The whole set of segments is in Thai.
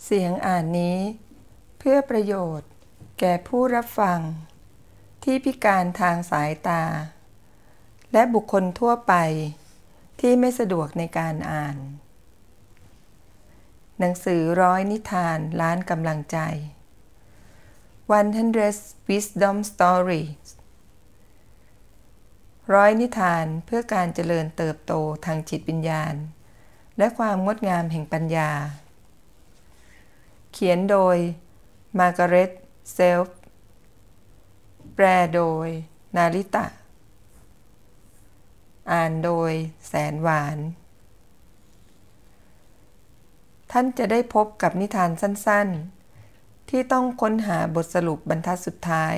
เสียงอ่านนี้เพื่อประโยชน์แก่ผู้รับฟังที่พิการทางสายตาและบุคคลทั่วไปที่ไม่สะดวกในการอ่านหนังสือ100นิทานล้านกำลังใจ100 Wisdom Stories 100นิทานเพื่อการเจริญเติบโตทางจิตวิญญาณและความงดงามแห่งปัญญาเขียนโดย Margaret Silf แปลโดยนาริตะอ่านโดยแสนหวานท่านจะได้พบกับนิทานสั้นๆที่ต้องค้นหาบทสรุปบรรทัดสุดท้าย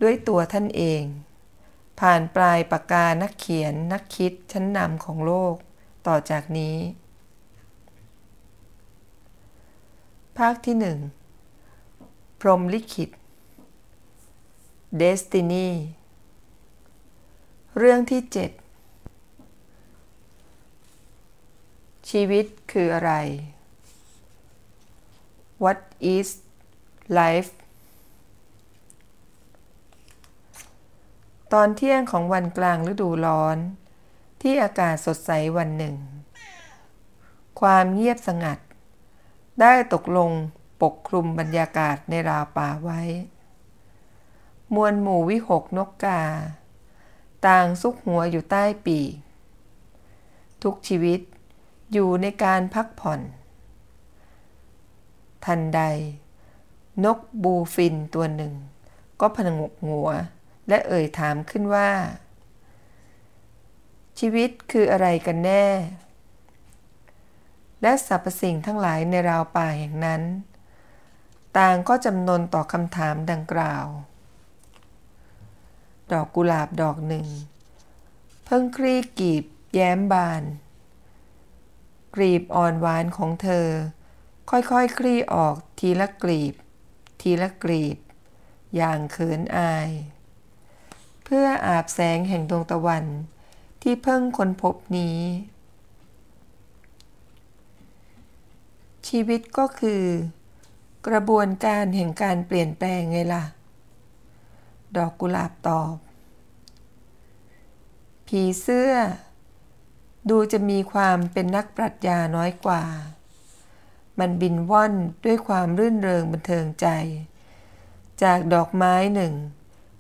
ด้วยตัวท่านเองผ่านปลายปากกานักเขียนนักคิดชั้นนำของโลกต่อจากนี้ภาคที่1พรหมลิขิต Destiny เรื่องที่7ชีวิตคืออะไร What is life ตอนเที่ยงของวันกลางฤดูร้อนที่อากาศสดใสวันหนึ่งความเงียบสงัดได้ตกลงปกคลุมบรรยากาศในราวป่าไว้มวลหมู่วิหกนกกาต่างซุกหัวอยู่ใต้ปีกทุกชีวิตอยู่ในการพักผ่อนทันใดนกบูฟินตัวหนึ่งก็ผงกหัวและเอ่ยถามขึ้นว่าชีวิตคืออะไรกันแน่และสรรพสิ่งทั้งหลายในราวป่าแห่งนั้นต่างก็จำนนต่อคำถามดังกล่าวดอกกุหลาบดอกหนึ่งเพิ่งคลี่กลีบแย้มบานกลีบอ่อนหวานของเธอค่อยๆคลี่ออกทีละกลีบทีละกลีบอย่างเขินอายเพื่ออาบแสงแห่งดวงตะวันที่เพิ่งค้นพบนี้ชีวิตก็คือกระบวนการแห่งการเปลี่ยนแปลงไงล่ะดอกกุหลาบตอบผีเสื้อดูจะมีความเป็นนักปรัชญาน้อยกว่ามันบินว่อนด้วยความรื่นเริงบันเทิงใจจากดอกไม้หนึ่ง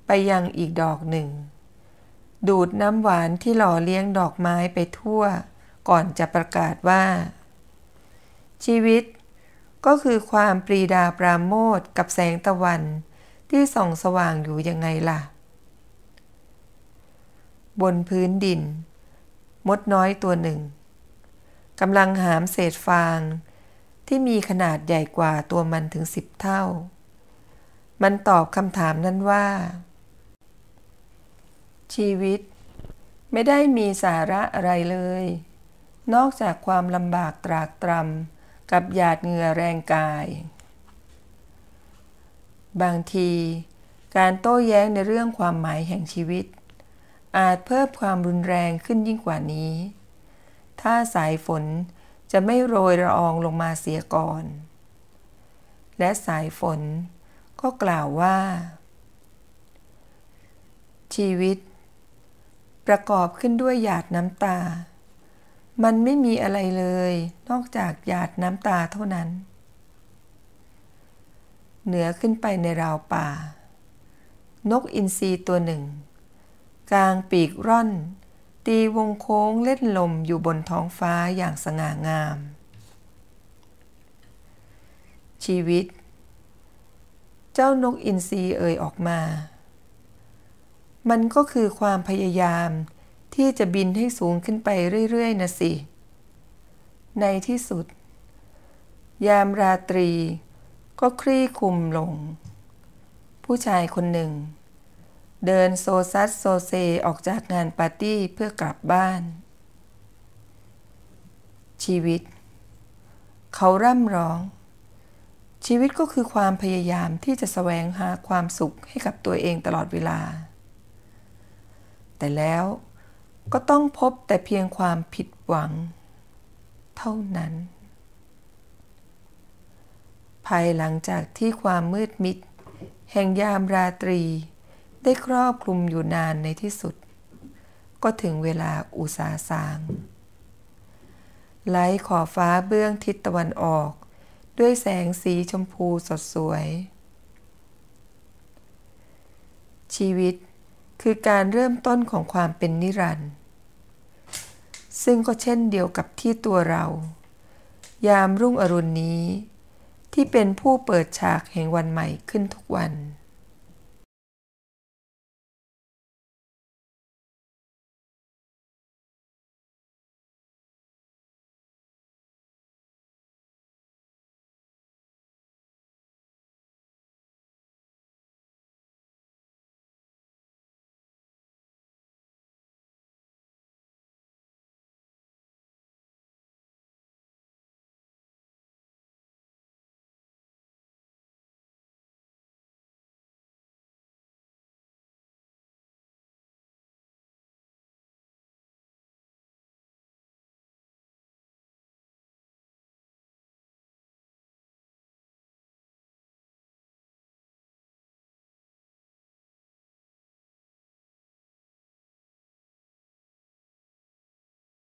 ไปยังอีกดอกหนึ่งดูดน้ำหวานที่หล่อเลี้ยงดอกไม้ไปทั่วก่อนจะประกาศว่าชีวิตก็คือความปรีดาปราโมทย์กับแสงตะวันที่ส่องสว่างอยู่ยังไงล่ะบนพื้นดินมดน้อยตัวหนึ่งกำลังหามเศษฟางที่มีขนาดใหญ่กว่าตัวมันถึง10 เท่ามันตอบคำถามนั้นว่าชีวิตไม่ได้มีสาระอะไรเลยนอกจากความลำบากตรากตรำกับหยาดเหงื่อแรงกายบางทีการโต้แย้งในเรื่องความหมายแห่งชีวิตอาจเพิ่มความรุนแรงขึ้นยิ่งกว่านี้ถ้าสายฝนจะไม่โรยละอองลงมาเสียก่อนและสายฝนก็กล่าวว่าชีวิตประกอบขึ้นด้วยหยาดน้ำตามันไม่มีอะไรเลยนอกจากหยาดน้ำตาเท่านั้นเหนือขึ้นไปในราวป่านกอินทรีตัวหนึ่งกลางปีกร่อนตีวงโค้งเล่นลมอยู่บนท้องฟ้าอย่างสง่างามชีวิตเจ้านกอินทรีเอ่ยออกมามันก็คือความพยายามที่จะบินให้สูงขึ้นไปเรื่อยๆนะสิในที่สุดยามราตรีก็คลี่คลุมลงผู้ชายคนหนึ่งเดินโซซัสโซเซออกจากงานปาร์ตี้เพื่อกลับบ้านชีวิตเขาร่ำร้องชีวิตก็คือความพยายามที่จะแสวงหาความสุขให้กับตัวเองตลอดเวลาแต่แล้วก็ต้องพบแต่เพียงความผิดหวังเท่านั้น ภายหลังจากที่ความมืดมิดแห่งยามราตรีได้ครอบคลุมอยู่นานในที่สุดก็ถึงเวลาอุษาสางไล้ขอบฟ้าเบื้องทิศตะวันออกด้วยแสงสีชมพูสดสวยชีวิตคือการเริ่มต้นของความเป็นนิรันดร์ซึ่งก็เช่นเดียวกับที่ตัวเรายามรุ่งอรุณนี้ที่เป็นผู้เปิดฉากแห่งวันใหม่ขึ้นทุกวัน